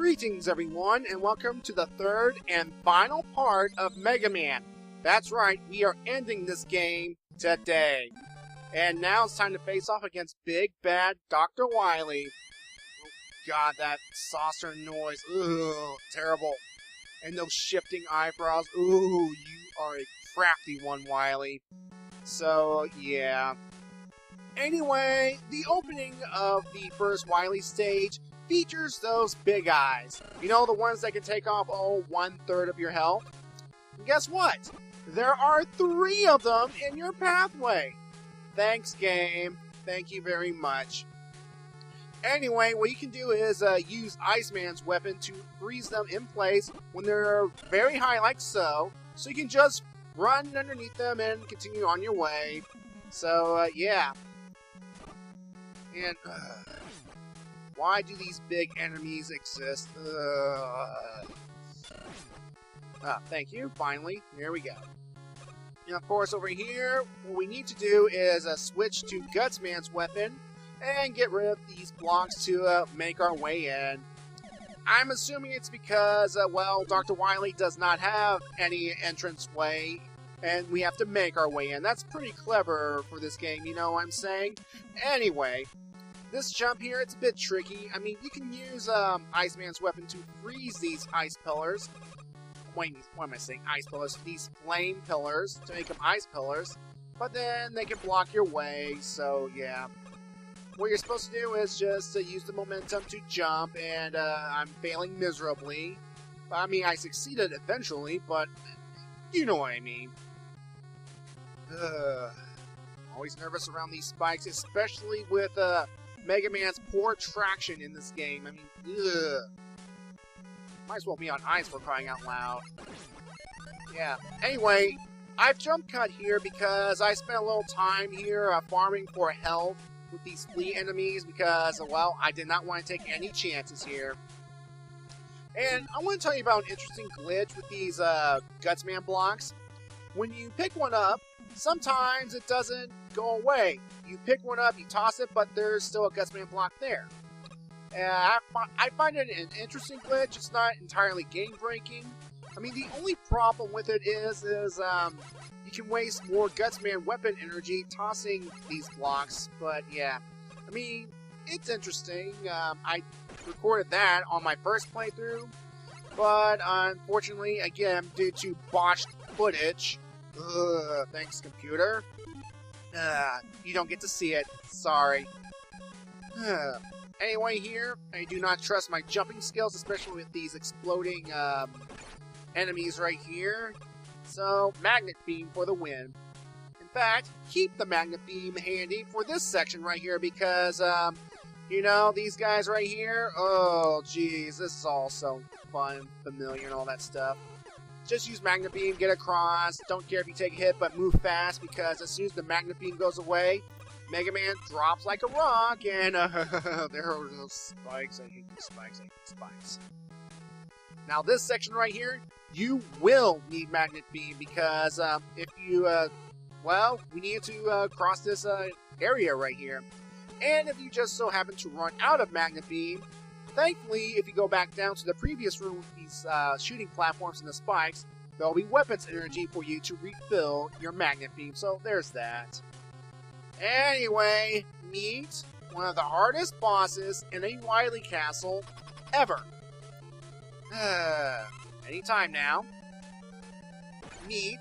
Greetings everyone, and welcome to the third and final part of Mega Man. That's right, we are ending this game today. And now it's time to face off against Big Bad Dr. Wily. Oh god, that saucer noise. Ugh, terrible. And those shifting eyebrows. Ooh, you are a crafty one, Wily. So, yeah. Anyway, the opening of the first Wily stage features those big eyes. You know, the ones that can take off, 1/3 of your health? And guess what? There are 3 of them in your pathway. Thanks, game. Thank you very much. Anyway, what you can do is use Iceman's weapon to freeze them in place when they're very high, like so. So you can just run underneath them and continue on your way. So, yeah. And, why do these big enemies exist? Thank you. Finally, here we go. And of course, over here, what we need to do is switch to Gutsman's weapon and get rid of these blocks to make our way in. I'm assuming it's because, well, Dr. Wily does not have any entrance way, and we have to make our way in. That's pretty clever for this game, you know what I'm saying? Anyway, this jump here, it's a bit tricky. I mean, you can use Iceman's weapon to freeze these ice pillars. Wait, what am I saying? Ice pillars. These flame pillars to make them ice pillars. But then they can block your way, so yeah. What you're supposed to do is just use the momentum to jump, and I'm failing miserably. I mean, I succeeded eventually, but you know what I mean. Always nervous around these spikes, especially with Mega Man's poor traction in this game. I mean, ugh. Might as well be on ice for crying out loud. Yeah. Anyway, I've jump cut here because I spent a little time here farming for health with these flea enemies because, well, I did not want to take any chances here. And I want to tell you about an interesting glitch with these Gutsman blocks. When you pick one up, sometimes it doesn't go away. You pick one up, you toss it, but there's still a Gutsman block there. I find it an interesting glitch. It's not entirely game-breaking. I mean, the only problem with it is you can waste more Gutsman weapon energy tossing these blocks. But yeah, I mean, it's interesting. I recorded that on my first playthrough, but unfortunately, again, due to botched footage, thanks computer, you don't get to see it. Sorry. Anyway, here, I do not trust my jumping skills, especially with these exploding enemies right here. So, Magnet Beam for the win. In fact, keep the Magnet Beam handy for this section right here because, you know, these guys right here, oh, geez, this is all so fun, familiar, and all that stuff. Just use Magnet Beam, get across, don't care if you take a hit, but move fast because as soon as the Magnet Beam goes away, Mega Man drops like a rock, and there are those spikes. I hate these spikes. I hate these spikes. Now, this section right here, you will need Magnet Beam because if you, well, we need to cross this area right here. And if you just so happen to run out of Magnet Beam, thankfully, if you go back down to the previous room with these shooting platforms and the spikes, there'll be weapons energy for you to refill your Magnet Beam. So there's that. Anyway, meet one of the hardest bosses in a Wily castle ever. Anytime now. Meet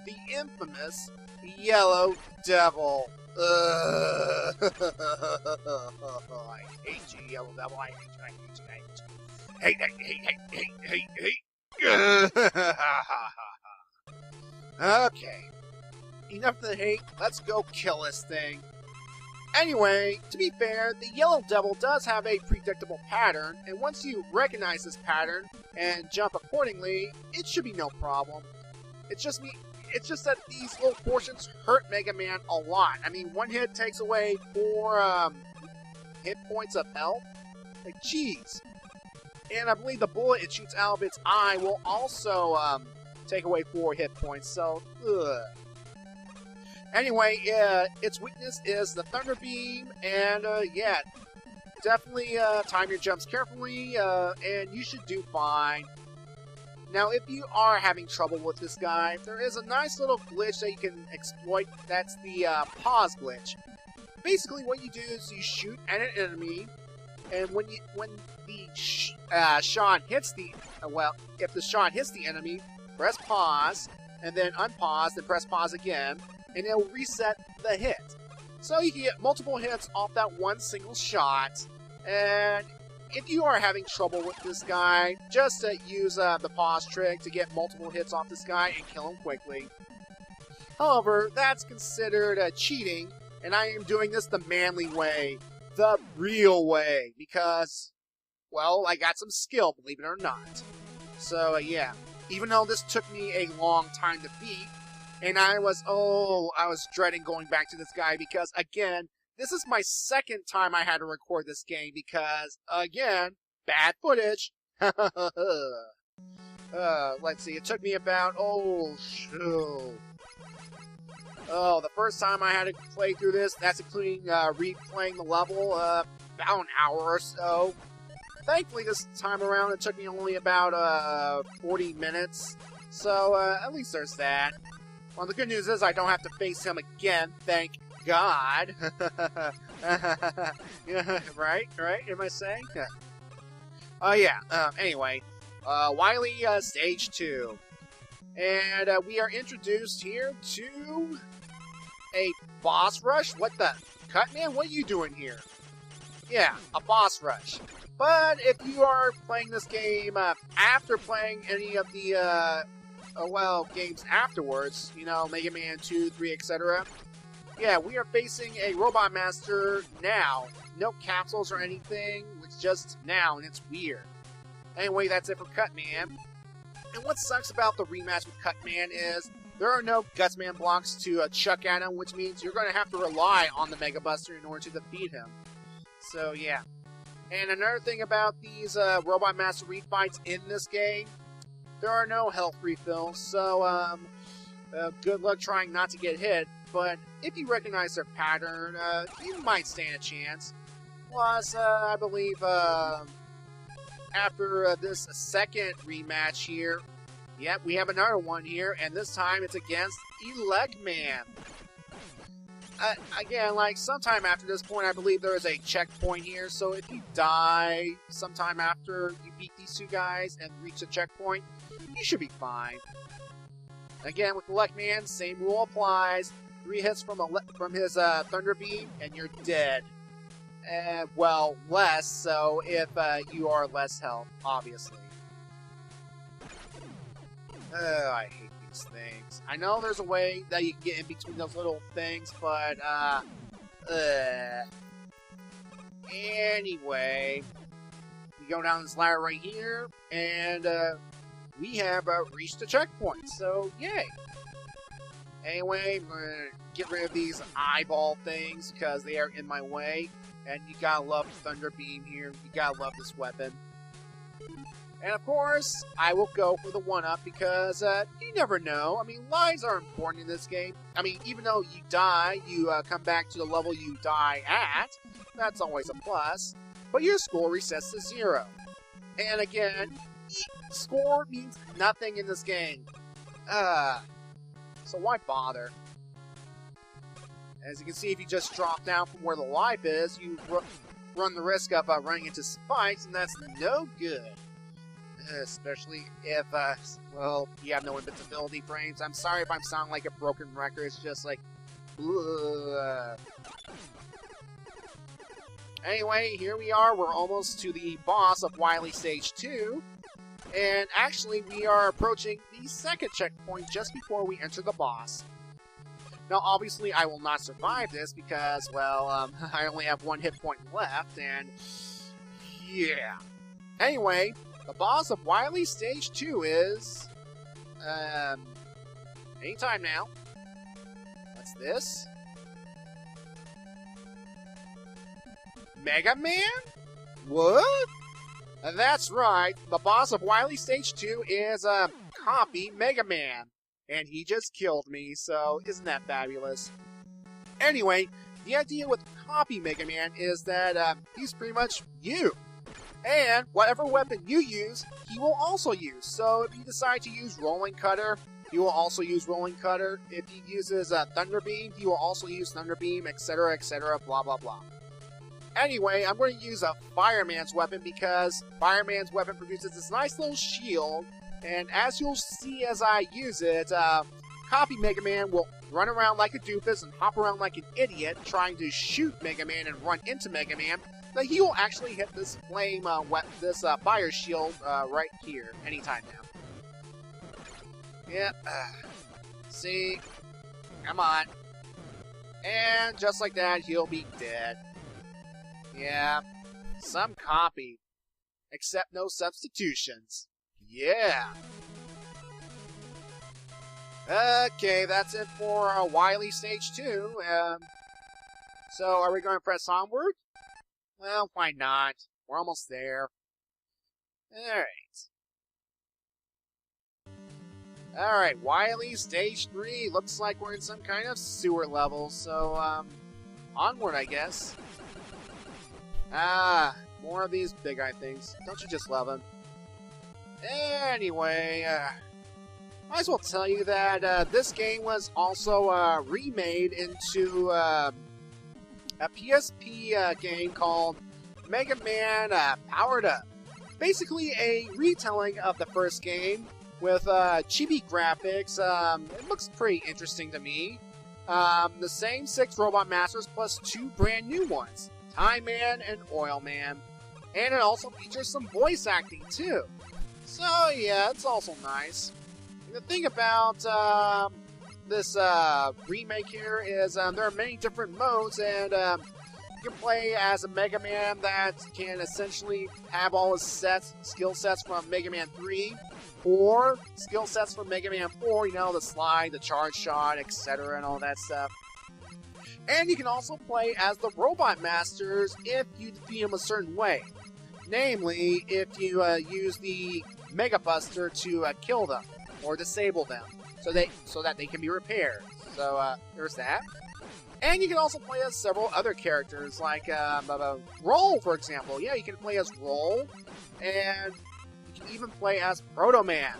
the infamous Yellow Devil. I hate you, Yellow Devil. I hate you. Okay. Enough of the hate, let's go kill this thing. Anyway, to be fair, the Yellow Devil does have a predictable pattern, and once you recognize this pattern and jump accordingly, it should be no problem. It's just that these little portions hurt Mega Man a lot. I mean, one hit takes away 4 hit points of health. Like, jeez. And I believe the bullet it shoots out of its eye will also take away 4 hit points, so, ugh. Anyway, its weakness is the Thunder Beam, and yeah, definitely time your jumps carefully, and you should do fine. Now, if you are having trouble with this guy, there is a nice little glitch that you can exploit. That's the pause glitch. Basically, what you do is you shoot at an enemy, and when the shot hits the if the shot hits the enemy, press pause, and then unpause, then press pause again, and it'll reset the hit. So you can get multiple hits off that one single shot, and if you are having trouble with this guy, just use the pause trick to get multiple hits off this guy and kill him quickly. However, that's considered cheating, and I am doing this the manly way, the real way, because, well, I got some skill, believe it or not. So, yeah, even though this took me a long time to beat, and I was dreading going back to this guy because, again, this is my second time I had to record this game because, again, bad footage. Let's see, it took me about, the first time I had to play through this, that's including replaying the level, about an hour or so. Thankfully, this time around, it took me only about 40 minutes, so at least there's that. Well, the good news is I don't have to face him again, thank God. Right? Am I saying? Anyway, Wily Stage 2. And we are introduced here to a boss rush. What the? Cutman, what are you doing here? Yeah, a boss rush. But if you are playing this game after playing any of the, games afterwards, you know, Mega Man 2, 3, etc., yeah, we are facing a Robot Master now. No capsules or anything. It's just now, and it's weird. Anyway, that's it for Cutman. And what sucks about the rematch with Cutman is there are no Gutsman blocks to chuck at him, which means you're going to have to rely on the Mega Buster in order to defeat him. So, yeah. And another thing about these Robot Master refights in this game, there are no health refills, so good luck trying not to get hit. But if you recognize their pattern, you might stand a chance. Plus, I believe after this second rematch here, yep, we have another one here, and this time it's against Elegman. Again, like, sometime after this point, I believe there is a checkpoint here, so if you die sometime after you beat these two guys and reach the checkpoint, you should be fine. Again, with Elegman, same rule applies. 3 hits from his Thunder Beam, and you're dead. Well, less so if you are less health, obviously. I hate these things. I know there's a way that you can get in between those little things, but, Anyway, we go down this ladder right here, and, we have reached the checkpoint, so yay! Anyway, I'm gonna get rid of these eyeball things because they are in my way. And you gotta love Thunder Beam here. You gotta love this weapon. And of course, I will go for the 1-up because you never know. I mean, lives are important in this game. I mean, even though you die, you come back to the level you die at. That's always a plus. But your score resets to 0. And again, score means nothing in this game. So why bother? As you can see, if you just drop down from where the life is, you run the risk of running into spikes, and that's no good. Especially if, you have no invincibility frames. I'm sorry if I'm sounding like a broken record. It's just like, ugh. Anyway, here we are. We're almost to the boss of Wily Stage 2. And actually, we are approaching the second checkpoint just before we enter the boss. Now, obviously, I will not survive this because, I only have 1 hit point left, and yeah. Anyway, the boss of Wily Stage 2 is, anytime now. What's this? Mega Man? What? That's right, the boss of Wily Stage 2 is, Copy Mega Man. And he just killed me, so isn't that fabulous? Anyway, The idea with Copy Mega Man is that he's pretty much you. And whatever weapon you use, he will also use. So if you decide to use Rolling Cutter, he will also use Rolling Cutter. If he uses Thunder Beam, he will also use Thunder Beam, etc., etc., blah, blah, blah. Anyway, I'm going to use a Fireman's weapon because Fireman's weapon produces this nice little shield. And as you'll see as I use it, Copy Mega Man will run around like a doofus and hop around like an idiot trying to shoot Mega Man and run into Mega Man. But he will actually hit this flame, fire shield right here anytime now. Yep. See? Come on. And just like that, he'll be dead. Yeah. Some copy. Except no substitutions. Yeah. Okay, that's it for Wily Stage 2. So, are we going to press onward? Well, why not? We're almost there. Alright. Alright, Wily Stage 3. Looks like we're in some kind of sewer level, so, onward, I guess. Ah, more of these big eye things. Don't you just love them? Anyway, might as well tell you that this game was also remade into a PSP game called Mega Man Powered Up. Basically a retelling of the first game with chibi graphics. It looks pretty interesting to me. The same 6 Robot Masters plus 2 brand new ones, Time Man and Oil Man. And it also features some voice acting too. So yeah, it's also nice. And the thing about this remake here is there are many different modes, and you can play as a Mega Man that can essentially have all his skill sets from Mega Man 3, or skill sets from Mega Man 4, you know, the slide, the charge shot, etc., and all that stuff. And you can also play as the Robot Masters if you defeat them a certain way. Namely, if you use the Mega Buster to kill them or disable them, so that they can be repaired. So there's that. And you can also play as several other characters, like Roll, for example. Yeah, you can play as Roll, and you can even play as Proto Man.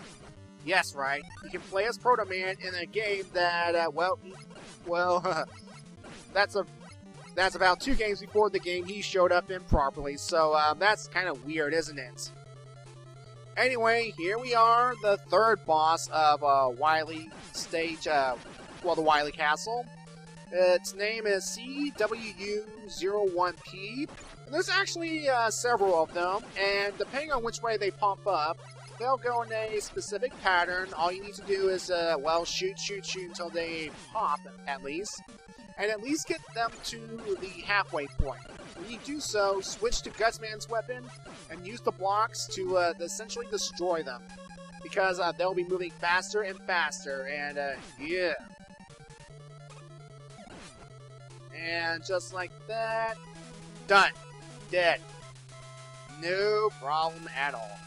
Yes, right. You can play as Proto Man in a game that, that's about 2 games before the game he showed up in properly. So that's kind of weird, isn't it? Anyway, here we are, the 3rd boss of Wily Stage, the Wily Castle. Its name is CWU-01P. And there's actually several of them, and depending on which way they pop up, they'll go in a specific pattern. All you need to do is, shoot until they pop, at least. And at least get them to the halfway point. When you do so, switch to Gutsman's weapon and use the blocks to essentially destroy them. Because they'll be moving faster and faster, and yeah. And just like that, done. Dead. No problem at all.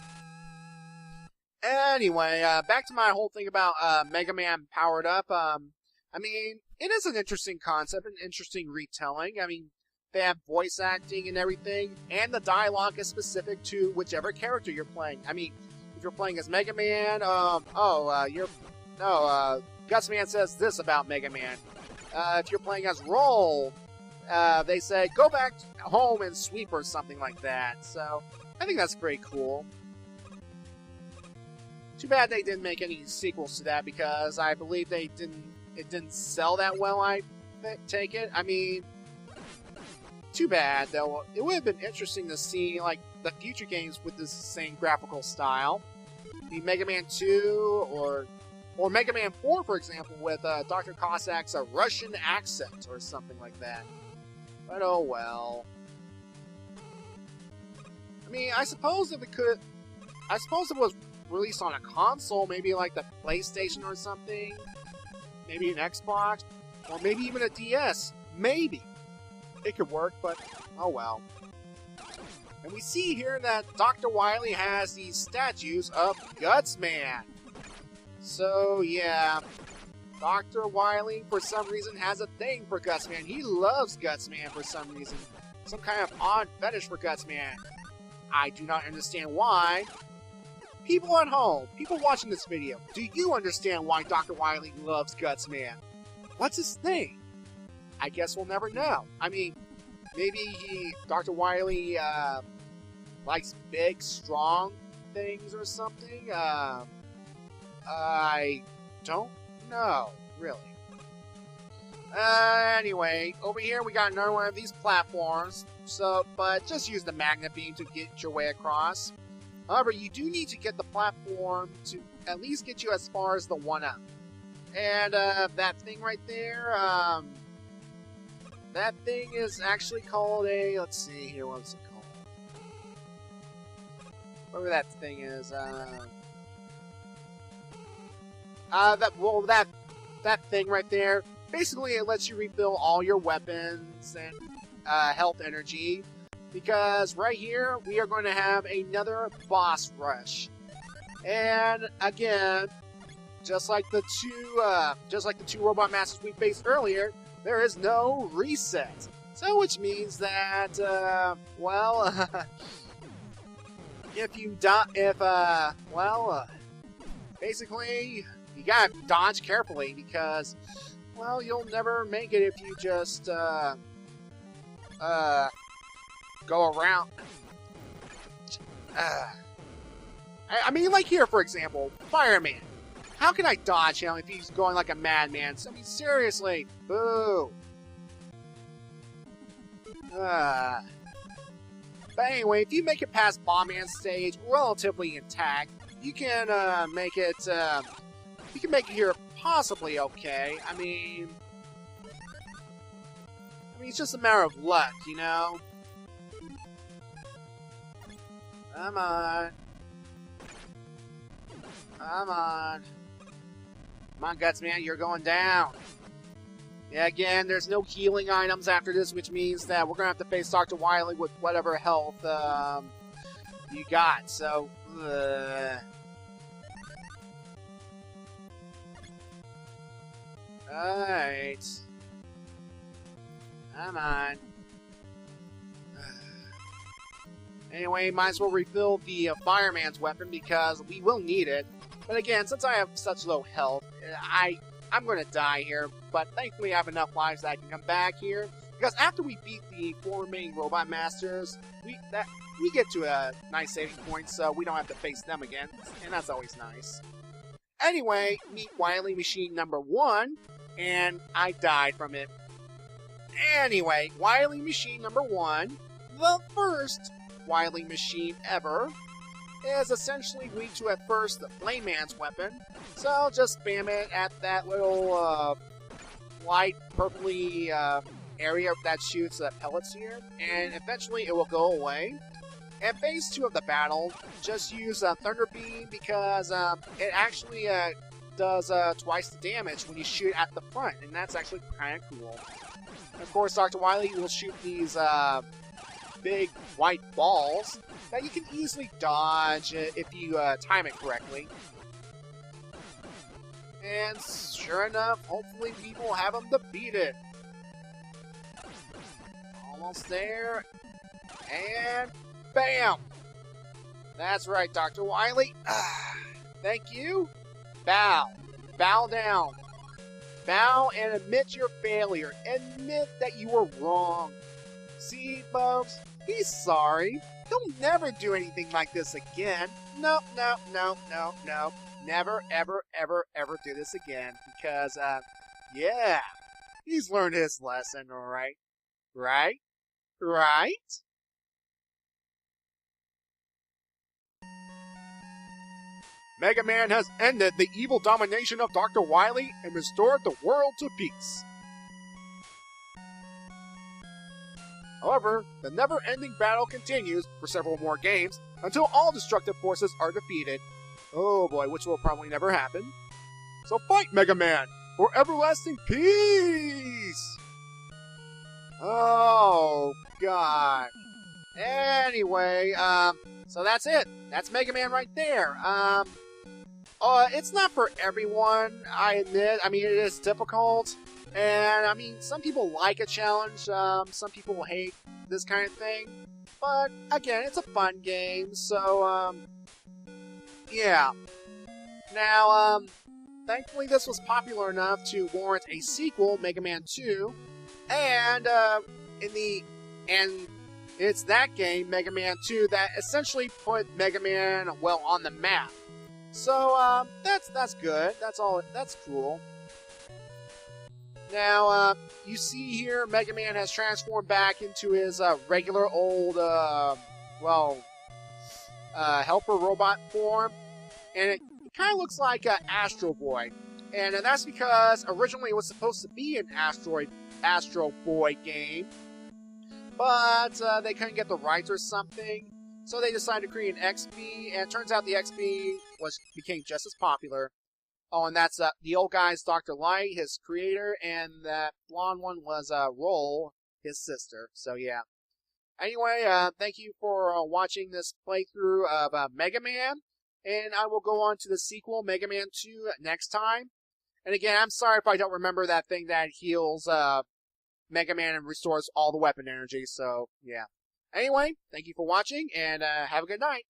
Anyway, back to my whole thing about Mega Man Powered Up. I mean, it is an interesting concept, an interesting retelling. I mean, they have voice acting and everything, and the dialogue is specific to whichever character you're playing. I mean, if you're playing as Mega Man, Gutsman says this about Mega Man. If you're playing as Roll, they say, go back home and sweep or something like that. So, I think that's pretty cool. Too bad they didn't make any sequels to that, because I believe it didn't sell that well, I take it. I mean, too bad, though. It would have been interesting to see, like, the future games with this same graphical style. The Mega Man 2, or Mega Man 4, for example, with Dr. Cossack's Russian accent, or something like that. But oh well. I mean, I suppose if it was released on a console, maybe like the PlayStation or something, maybe an Xbox, or maybe even a DS, maybe it could work, but oh well. And we see here that Dr. Wily has these statues of Gutsman. So yeah, Dr. Wily, for some reason, has a thing for Gutsman. He loves Gutsman for some reason. Some kind of odd fetish for Gutsman. I do not understand why. People at home, people watching this video, do you understand why Dr. Wily loves Gutsman? What's his thing? I guess we'll never know. I mean, maybe Dr. Wily, likes big, strong things or something? I don't know, really. Anyway, over here we got another one of these platforms, but just use the magnet beam to get your way across. However, you do need to get the platform to at least get you as far as the 1-up. And, that thing right there, that thing is actually called a, let's see here, what's it called? Whatever that thing is, that thing right there, basically it lets you refill all your weapons and health energy, because right here we are going to have another boss rush. And again, just like the two robot masters we faced earlier, there is no reset. So which means that basically you gotta dodge carefully, because, well, you'll never make it if you just, go around. I mean, like here, for example, Fireman. How can I dodge him if he's going like a madman? I mean, seriously, boo. But anyway, if you make it past Bombman stage relatively intact, you can make it here possibly okay. I mean, it's just a matter of luck, you know? Come on. Come on. Come on, Gutsman, you're going down. Yeah, again, there's no healing items after this, which means that we're going to have to face Dr. Wily with whatever health you got, so... Alright. Come on. Anyway, might as well refill the Fireman's weapon, because we will need it. But again, since I have such low health, I'm going to die here. But thankfully I have enough lives that I can come back here. Because after we beat the 4 main robot masters, we get to a nice saving point, so we don't have to face them again. And that's always nice. Anyway, meet Wily Machine number 1, and I died from it. Anyway, Wily Machine number 1, the first Wily Machine ever, is essentially weak to at first the Flame Man's weapon, so just spam it at that little light purpley area that shoots pellets here, and eventually it will go away. And phase 2 of the battle, just use Thunder Beam, because it actually does twice the damage when you shoot at the front, and that's actually kind of cool. And of course, Dr. Wily will shoot these big white balls that you can easily dodge if you time it correctly. And sure enough, hopefully people have him defeat it. Almost there. And bam! That's right, Dr. Wily. Thank you. Bow. Bow down. Bow and admit your failure. Admit that you were wrong. See, folks? He's sorry. He'll never do anything like this again. No, no, no, no, no. Never, ever, ever, ever do this again. Because, yeah. He's learned his lesson, alright? Right? Right? Mega Man has ended the evil domination of Dr. Wily and restored the world to peace. However, the never-ending battle continues for several more games until all destructive forces are defeated. Oh boy, which will probably never happen. So fight, Mega Man, for everlasting peace! Oh, God. Anyway, so that's it. That's Mega Man right there. It's not for everyone, I admit. I mean, it is difficult. And, I mean, some people like a challenge. Some people hate this kind of thing. But, again, it's a fun game. So, yeah. Now, thankfully this was popular enough to warrant a sequel, Mega Man 2. And, it's that game, Mega Man 2, that essentially put Mega Man, well, on the map. So, that's good. That's cool. Now, you see here, Mega Man has transformed back into his regular old, helper robot form. And it kind of looks like Astro Boy. And that's because originally it was supposed to be an Astro Boy game. But they couldn't get the rights or something. So they decided to create an XB. And it turns out the XB became just as popular. Oh, and that's the old guy's Dr. Light, his creator, and that blonde one was Roll, his sister. So yeah. Anyway, thank you for watching this playthrough of Mega Man, and I will go on to the sequel, Mega Man 2, next time. And again, I'm sorry if I don't remember that thing that heals Mega Man and restores all the weapon energy. So yeah. Anyway, thank you for watching, and have a good night.